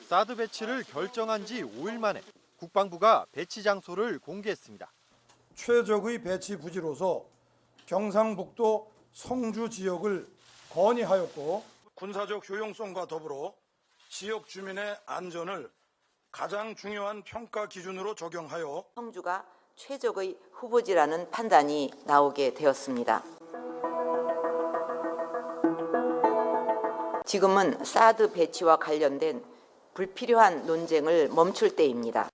사드 배치를 결정한 지 5일 만에 국방부가 배치 장소를 공개했습니다. 최적의 배치 부지로서 경상북도 성주 지역을 건의하였고 군사적 효용성과 더불어 지역 주민의 안전을 가장 중요한 평가 기준으로 적용하여 성주가 최적의 후보지라는 판단이 나오게 되었습니다. 지금은 사드 배치와 관련된 불필요한 논쟁을 멈출 때입니다.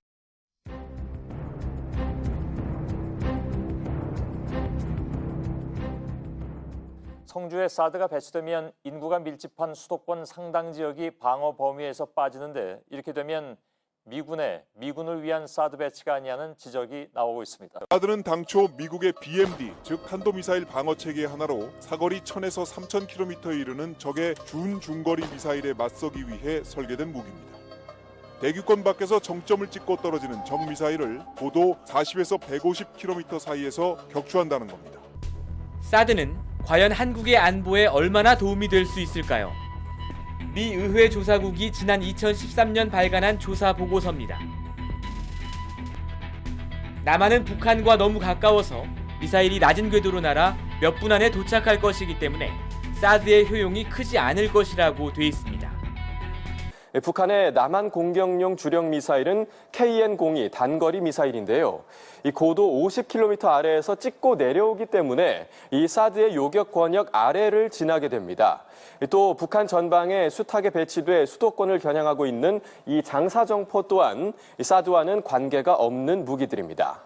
성주에 사드가 배치되면 인구가 밀집한 수도권 상당 지역이 방어 범위에서 빠지는데 이렇게 되면 미군을 위한 사드 배치가 아니냐는 지적이 나오고 있습니다. 사드는 당초 미국의 BMD, 즉 탄도미사일 방어체계 하나로 사거리 1000에서 3000km에 이르는 적의 준중거리 미사일에 맞서기 위해 설계된 무기입니다. 대기권 밖에서 정점을 찍고 떨어지는 적 미사일을 고도 40에서 150km 사이에서 격추한다는 겁니다. 사드는 과연 한국의 안보에 얼마나 도움이 될 수 있을까요? 미 의회 조사국이 지난 2013년 발간한 조사 보고서입니다. 남한은 북한과 너무 가까워서 미사일이 낮은 궤도로 날아 몇 분 안에 도착할 것이기 때문에 사드의 효용이 크지 않을 것이라고 돼 있습니다. 북한의 남한 공격용 주력 미사일은 KN-02 단거리 미사일인데요. 이 고도 50km 아래에서 찍고 내려오기 때문에 이 사드의 요격 권역 아래를 지나게 됩니다. 또 북한 전방에 숱하게 배치돼 수도권을 겨냥하고 있는 이 장사정포 또한 이 사드와는 관계가 없는 무기들입니다.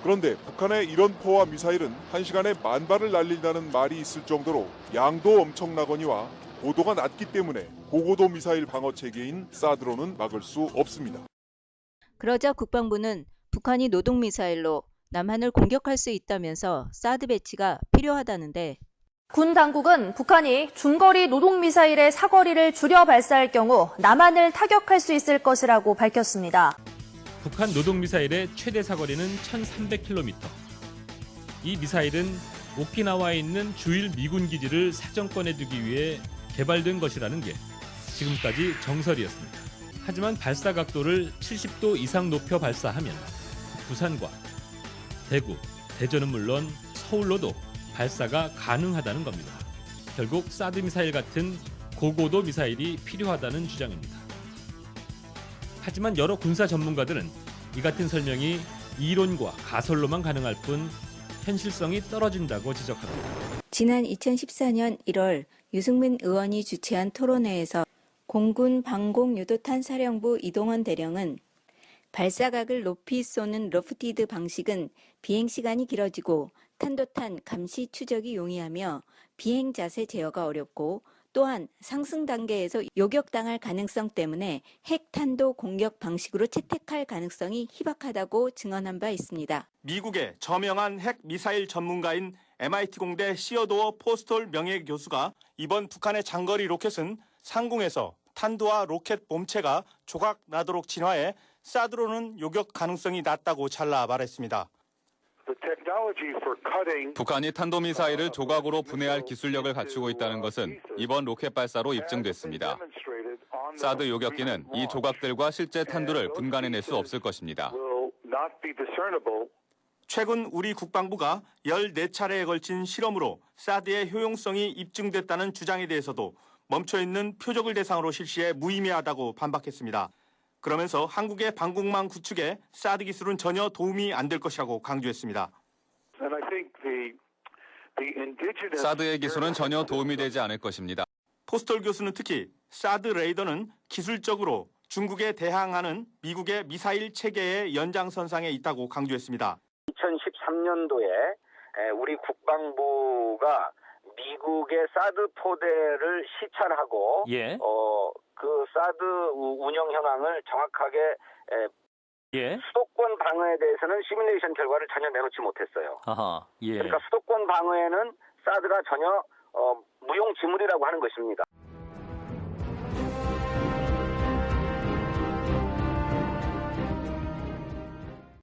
그런데 북한의 이런 포와 미사일은 1시간에 10,000발을 날린다는 말이 있을 정도로 양도 엄청나거니와 고도가 낮기 때문에 고고도 미사일 방어 체계인 사드로는 막을 수 없습니다. 그러자 국방부는 북한이 노동미사일로 남한을 공격할 수 있다면서 사드 배치가 필요하다는데 군 당국은 북한이 중거리 노동미사일의 사거리를 줄여 발사할 경우 남한을 타격할 수 있을 것이라고 밝혔습니다. 북한 노동미사일의 최대 사거리는 1,300km. 이 미사일은 오키나와에 있는 주일 미군 기지를 사정권에 두기 위해 개발된 것이라는 게 지금까지 정설이었습니다. 하지만 발사 각도를 70도 이상 높여 발사하면 부산과 대구, 대전은 물론 서울로도 발사가 가능하다는 겁니다. 결국 사드 미사일 같은 고고도 미사일이 필요하다는 주장입니다. 하지만 여러 군사 전문가들은 이 같은 설명이 이론과 가설로만 가능할 뿐 현실성이 떨어진다고 지적합니다. 지난 2014년 1월 유승민 의원이 주최한 토론회에서 공군 방공유도탄 사령부 이동원 대령은 발사각을 높이 쏘는 러프티드 방식은 비행시간이 길어지고 탄도탄 감시 추적이 용이하며 비행 자세 제어가 어렵고 또한 상승 단계에서 요격당할 가능성 때문에 핵탄도 공격 방식으로 채택할 가능성이 희박하다고 증언한 바 있습니다. 미국의 저명한 핵 미사일 전문가인 MIT 공대 시어도어 포스톨 명예교수가 이번 북한의 장거리 로켓은 상공에서 탄두와 로켓 몸체가 조각 나도록 진화해 사드로는 요격 가능성이 낮다고 잘라 말했습니다. 북한이 탄도미사일을 조각으로 분해할 기술력을 갖추고 있다는 것은 이번 로켓 발사로 입증됐습니다. 사드 요격기는 이 조각들과 실제 탄두를 분간해낼 수 없을 것입니다. 최근 우리 국방부가 14차례에 걸친 실험으로 사드의 효용성이 입증됐다는 주장에 대해서도 멈춰있는 표적을 대상으로 실시해 무의미하다고 반박했습니다. 그러면서 한국의 방공망 구축에 사드 기술은 전혀 도움이 안 될 것이라고 강조했습니다. 사드의 기술은 전혀 도움이 되지 않을 것입니다. 포스톨 교수는 특히 사드 레이더는 기술적으로 중국에 대항하는 미국의 미사일 체계의 연장선상에 있다고 강조했습니다. 2013년도에 우리 국방부가 미국의 사드 포대를 시찰하고 그 사드 운영 현황을 정확하게 수도권 방어에 대해서는 시뮬레이션 결과를 전혀 내놓지 못했어요. 그러니까 수도권 방어에는 사드가 전혀 무용지물이라고 하는 것입니다.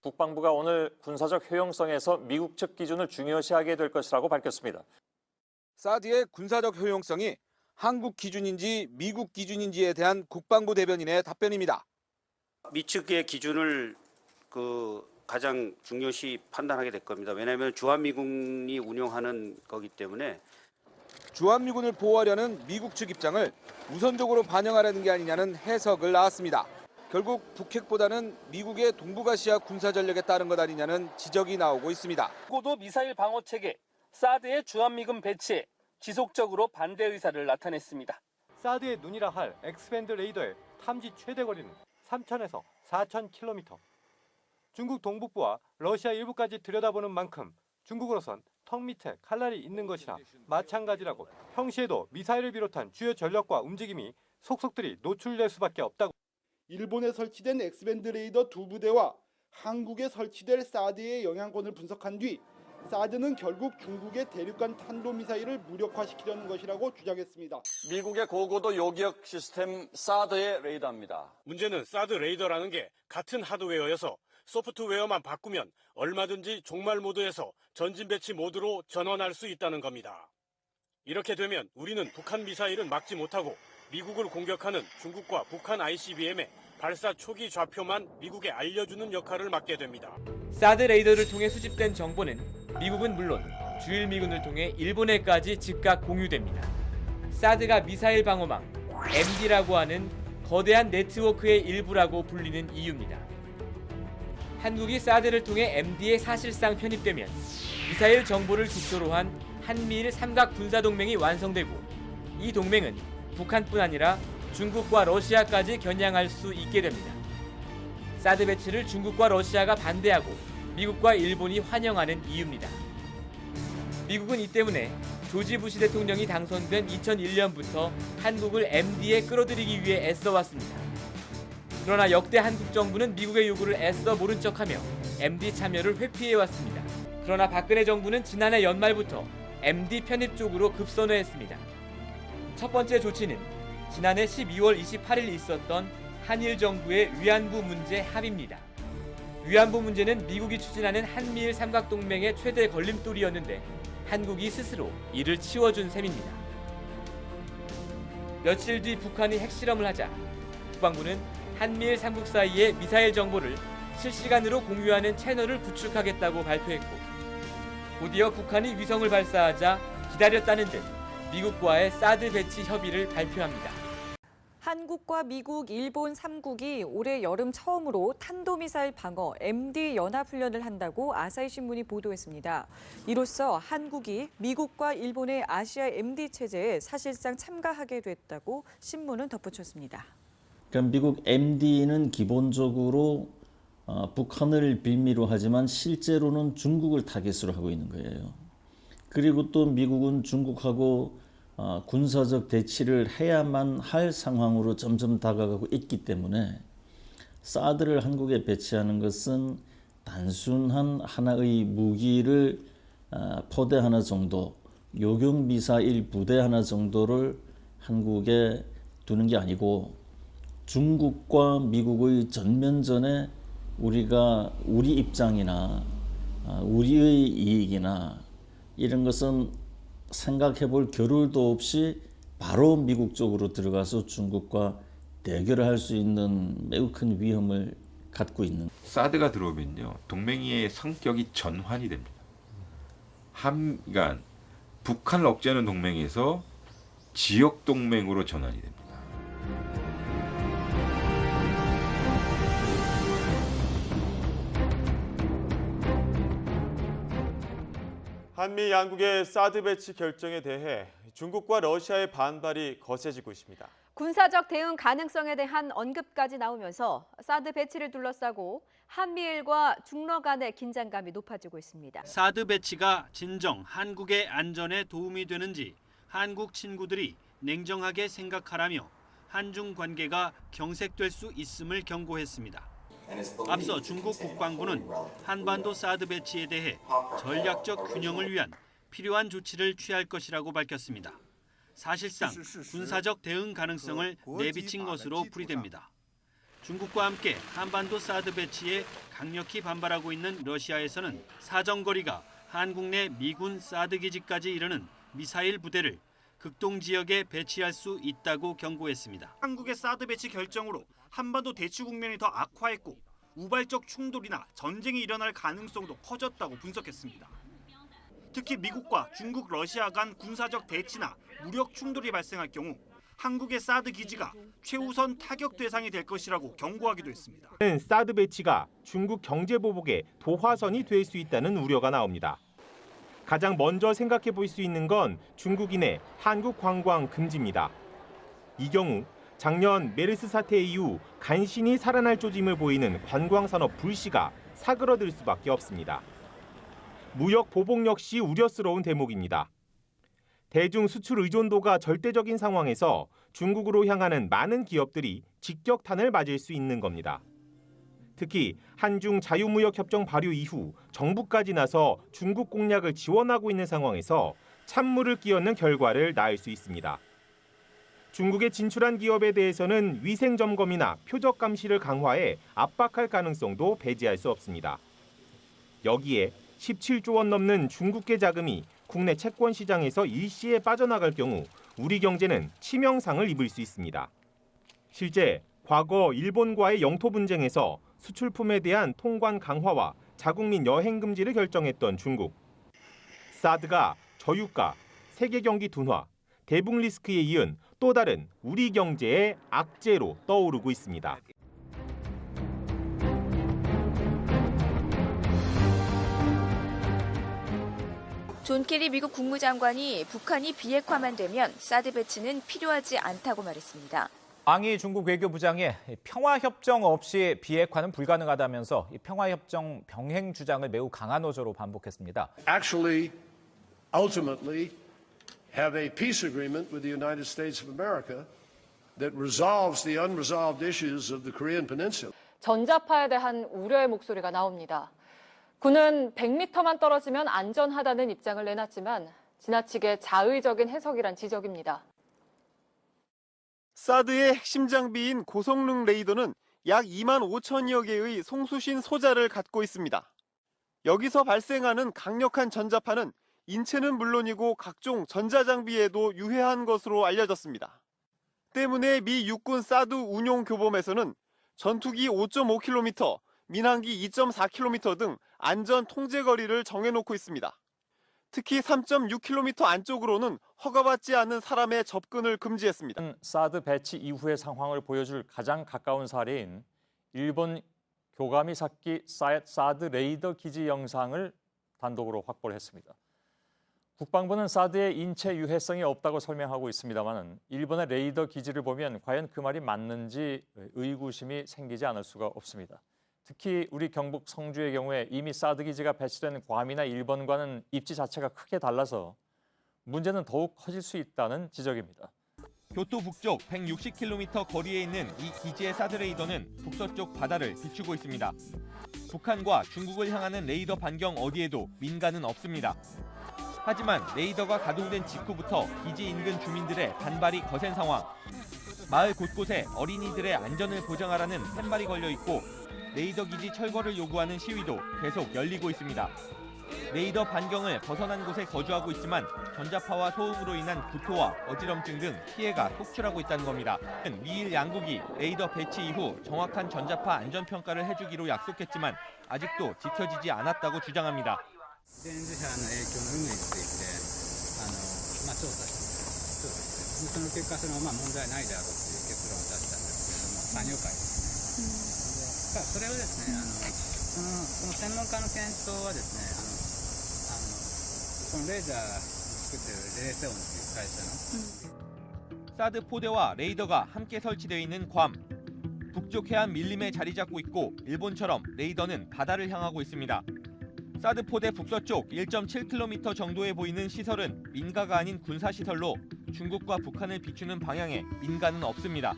국방부가 오늘 군사적 효용성에서 미국 측 기준을 중요시하게 될 것이라고 밝혔습니다. 사드의 군사적 효용성이 한국 기준인지 미국 기준인지에 대한 국방부 대변인의 답변입니다. 미 측의 기준을 가장 중요시 판단하게 될 겁니다. 왜냐하면 주한미군이 운영하는 거기 때문에. 주한미군을 보호하려는 미국 측 입장을 우선적으로 반영하려는 게 아니냐는 해석을 낳았습니다. 결국 북핵보다는 미국의 동북아시아 군사전력에 따른 것 아니냐는 지적이 나오고 있습니다. 고도 미사일 방어 체계, 사드의 주한미군 배치에 지속적으로 반대 의사를 나타냈습니다. 사드의 눈이라 할 엑스밴드 레이더의 탐지 최대 거리는 3,000에서 4,000km. 중국 동북부와 러시아 일부까지 들여다보는 만큼 중국으로선 턱 밑에 칼날이 있는 것이나 마찬가지라고 평시에도 미사일을 비롯한 주요 전력과 움직임이 속속들이 노출될 수밖에 없다고. 일본에 설치된 엑스밴드 레이더 2부대와 한국에 설치될 사드의 영향권을 분석한 뒤 사드는 결국 중국의 대륙간 탄도미사일을 무력화시키려는 것이라고 주장했습니다. 미국의 고고도 요격 시스템 사드의 레이더입니다. 문제는 사드 레이더라는 게 같은 하드웨어여서 소프트웨어만 바꾸면 얼마든지 종말 모드에서 전진 배치 모드로 전환할 수 있다는 겁니다. 이렇게 되면 우리는 북한 미사일은 막지 못하고 미국을 공격하는 중국과 북한 ICBM의 발사 초기 좌표만 미국에 알려주는 역할을 맡게 됩니다. 사드 레이더를 통해 수집된 정보는 미국은 물론 주일 미군을 통해 일본에까지 즉각 공유됩니다. 사드가 미사일 방어망, MD라고 하는 거대한 네트워크의 일부라고 불리는 이유입니다. 한국이 사드를 통해 MD에 사실상 편입되면 미사일 정보를 기초로 한 한미일 삼각 군사동맹이 완성되고 이 동맹은 북한뿐 아니라 중국과 러시아까지 겨냥할 수 있게 됩니다. 사드 배치를 중국과 러시아가 반대하고 미국과 일본이 환영하는 이유입니다. 미국은 이 때문에 조지 부시 대통령이 당선된 2001년부터 한국을 MD에 끌어들이기 위해 애써왔습니다. 그러나 역대 한국 정부는 미국의 요구를 애써 모른 척하며 MD 참여를 회피해왔습니다. 그러나 박근혜 정부는 지난해 연말부터 MD 편입 쪽으로 급선회했습니다. 첫 번째 조치는 지난해 12월 28일 있었던 한일 정부의 위안부 문제 합의입니다. 위안부 문제는 미국이 추진하는 한미일 삼각동맹의 최대 걸림돌이었는데 한국이 스스로 이를 치워준 셈입니다. 며칠 뒤 북한이 핵실험을 하자 국방부는 한미일 삼국 사이의 미사일 정보를 실시간으로 공유하는 채널을 구축하겠다고 발표했고 곧이어 북한이 위성을 발사하자 기다렸다는 듯 미국과의 사드 배치 협의를 발표합니다. 한국과 미국, 일본 3국이 올해 여름 처음으로 탄도미사일 방어 MD 연합훈련을 한다고 아사히 신문이 보도했습니다. 이로써 한국이 미국과 일본의 아시아 MD 체제에 사실상 참가하게 됐다고 신문은 덧붙였습니다. 그럼 미국 MD는 기본적으로 북한을 빌미로 하지만 실제로는 중국을 타겟으로 하고 있는 거예요. 그리고 또 미국은 중국하고 군사적 대치를 해야만 할 상황으로 점점 다가가고 있기 때문에 사드를 한국에 배치하는 것은 단순한 하나의 무기를 포대 하나 정도, 요격 미사일 부대 하나 정도를 한국에 두는 게 아니고 중국과 미국의 전면전에 우리가 우리 입장이나 우리의 이익이나 이런 것은 생각해 볼 겨를도 없이 바로 미국 쪽으로 들어가서 중국과 대결을 할 수 있는 매우 큰 위험을 갖고 있는. 사드가 들어오면요, 동맹의 성격이 전환이 됩니다. 그러니까 북한을 억제하는 동맹에서 지역 동맹으로 전환이 됩니다. 한미 양국의 사드 배치 결정에 대해 중국과 러시아의 반발이 거세지고 있습니다. 군사적 대응 가능성에 대한 언급까지 나오면서 사드 배치를 둘러싸고 한미일과 중러 간의 긴장감이 높아지고 있습니다. 사드 배치가 진정 한국의 안전에 도움이 되는지 한국 친구들이 냉정하게 생각하라며 한중 관계가 경색될 수 있음을 경고했습니다. 앞서 중국 국방부는 한반도 사드 배치에 대해 전략적 균형을 위한 필요한 조치를 취할 것이라고 밝혔습니다. 사실상 군사적 대응 가능성을 내비친 것으로 풀이됩니다. 중국과 함께 한반도 사드 배치에 강력히 반발하고 있는 러시아에서는 사정거리가 한국 내 미군 사드 기지까지 이르는 미사일 부대를 극동 지역에 배치할 수 있다고 경고했습니다. 한국의 사드 배치 결정으로 한반도 대치 국면이 더 악화했고 우발적 충돌이나 전쟁이 일어날 가능성도 커졌다고 분석했습니다. 특히 미국과 중국, 러시아 간 군사적 대치나 무력 충돌이 발생할 경우 한국의 사드 기지가 최우선 타격 대상이 될 것이라고 경고하기도 했습니다. 사드 배치가 중국 경제 보복의 도화선이 될 수 있다는 우려가 나옵니다. 가장 먼저 생각해 볼 수 있는 건 중국인의 한국 관광 금지입니다. 이 경우 작년 메르스 사태 이후 간신히 살아날 조짐을 보이는 관광산업 불씨가 사그러들 수밖에 없습니다. 무역 보복 역시 우려스러운 대목입니다. 대중 수출 의존도가 절대적인 상황에서 중국으로 향하는 많은 기업들이 직격탄을 맞을 수 있는 겁니다. 특히 한중 자유무역협정 발효 이후 정부까지 나서 중국 공략을 지원하고 있는 상황에서 찬물을 끼얹는 결과를 낳을 수 있습니다. 중국에 진출한 기업에 대해서는 위생 점검이나 표적 감시를 강화해 압박할 가능성도 배제할 수 없습니다. 여기에 17조 원 넘는 중국계 자금이 국내 채권 시장에서 일시에 빠져나갈 경우 우리 경제는 치명상을 입을 수 있습니다. 실제 과거 일본과의 영토 분쟁에서 수출품에 대한 통관 강화와 자국민 여행 금지를 결정했던 중국. 사드가 저유가, 세계 경기 둔화, 대북 리스크에 이은 또 다른 우리 경제의 악재로 떠오르고 있습니다. 존 케리 미국 국무장관이 북한이 비핵화만 되면 사드 배치는 필요하지 않다고 말했습니다. 왕이 중국 외교부장이 평화협정 없이 비핵화는 불가능하다면서 평화협정 병행 주장을 매우 강한 어조로 반복했습니다. Actually, ultimately, have a peace agreement with the United States of America that resolves the unresolved issues of the Korean Peninsula. 전자파에 대한 우려의 목소리가 나옵니다. 군은 100m만 떨어지면 안전하다는 입장을 내놨지만 지나치게 자의적인 해석이란 지적입니다. 사드의 핵심 장비인 고성능 레이더는 약 2만 5천여 개의 송수신 소자를 갖고 있습니다. 여기서 발생하는 강력한 전자파는 인체는 물론이고 각종 전자장비에도 유해한 것으로 알려졌습니다. 때문에 미 육군 사드 운용 교범에서는 전투기 5.5km, 민항기 2.4km 등 안전 통제 거리를 정해놓고 있습니다. 특히 3.6km 안쪽으로는 허가받지 않은 사람의 접근을 금지했습니다. 사드 배치 이후의 상황을 보여줄 가장 가까운 사례인 일본 교가미사키 사드 레이더 기지 영상을 단독으로 확보를 했습니다. 국방부는 사드의 인체 유해성이 없다고 설명하고 있습니다만 일본의 레이더 기지를 보면 과연 그 말이 맞는지 의구심이 생기지 않을 수가 없습니다. 특히 우리 경북 성주의 경우에 이미 사드 기지가 배치된 괌이나 일본과는 입지 자체가 크게 달라서 문제는 더욱 커질 수 있다는 지적입니다. 교토 북쪽 160km 거리에 있는 이 기지의 사드 레이더는 북서쪽 바다를 비추고 있습니다. 북한과 중국을 향하는 레이더 반경 어디에도 민가는 없습니다. 하지만 레이더가 가동된 직후부터 기지 인근 주민들의 반발이 거센 상황. 마을 곳곳에 어린이들의 안전을 보장하라는 팻말이 걸려 있고 레이더 기지 철거를 요구하는 시위도 계속 열리고 있습니다. 레이더 반경을 벗어난 곳에 거주하고 있지만 전자파와 소음으로 인한 구토와 어지럼증 등 피해가 속출하고 있다는 겁니다. 미일 양국이 레이더 배치 이후 정확한 전자파 안전 평가를 해주기로 약속했지만 아직도 지켜지지 않았다고 주장합니다. 電磁波の影響の有無について調査してその結果問題ないであろうという結論を出したんですけれども、産業界ですね。それをですね、その専門家の検討はですね、このレーザーを作っているレーセオンという会社の 사드 포대와 레이더가 함께 설치되어 있는 괌. 북쪽 해안 밀림에 자리 잡고 있고 일본처럼 레이더는 바다를 향하고 있습니다. 사드 포대 북서쪽 1.7km 정도에 보이는 시설은 민가가 아닌 군사시설로 중국과 북한을 비추는 방향에 민가는 없습니다.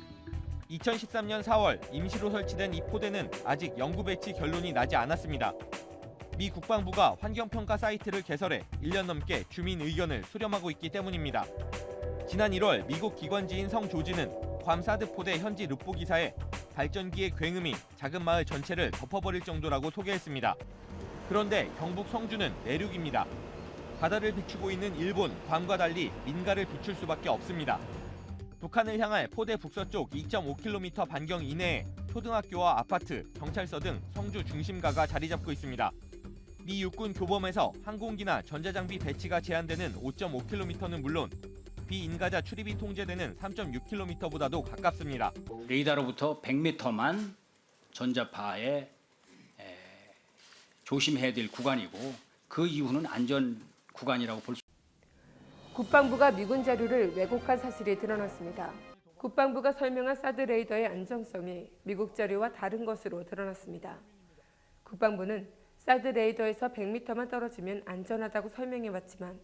2013년 4월 임시로 설치된 이 포대는 아직 영구 배치 결론이 나지 않았습니다. 미 국방부가 환경평가 사이트를 개설해 1년 넘게 주민 의견을 수렴하고 있기 때문입니다. 지난 1월 미국 기관지인 성 조지는 괌 사드 포대 현지 르포 기사에 발전기의 굉음이 작은 마을 전체를 덮어버릴 정도라고 소개했습니다. 그런데 경북 성주는 내륙입니다. 바다를 비추고 있는 일본, 괌과 달리 민가를 비출 수밖에 없습니다. 북한을 향할 포대 북서쪽 2.5km 반경 이내에 초등학교와 아파트, 경찰서 등 성주 중심가가 자리 잡고 있습니다. 미 육군 교범에서 항공기나 전자장비 배치가 제한되는 5.5km는 물론 비인가자 출입이 통제되는 3.6km보다도 가깝습니다. 레이더로부터 100m만 전자파에 조심해야 될 구간이고 그 이후는 안전 구간이라고 볼 수 있습니다. 국방부가 미군 자료를 왜곡한 사실이 드러났습니다. 국방부가 설명한 사드 레이더의 안정성이 미국 자료와 다른 것으로 드러났습니다. 국방부는 사드 레이더에서 100m만 떨어지면 안전하다고 설명해왔지만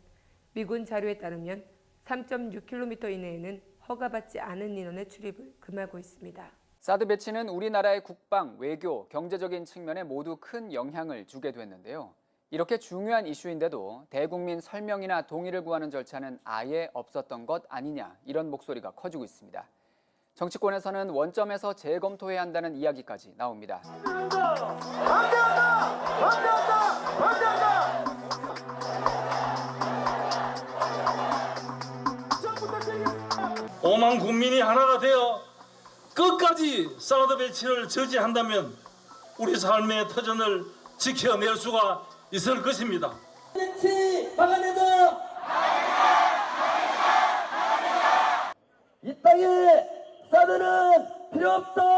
미군 자료에 따르면 3.6km 이내에는 허가받지 않은 인원의 출입을 금하고 있습니다. 사드 배치는 우리나라의 국방, 외교, 경제적인 측면에 모두 큰 영향을 주게 됐는데요. 이렇게 중요한 이슈인데도 대국민 설명이나 동의를 구하는 절차는 아예 없었던 것 아니냐 이런 목소리가 커지고 있습니다. 정치권에서는 원점에서 재검토해야 한다는 이야기까지 나옵니다. 오만 국민이 하나가 되어 끝까지 사드 배치를 저지한다면 우리 삶의 터전을 지켜낼 수가 있을 것입니다. 배치 막아내자! 이 땅에 사드는 필요 없다!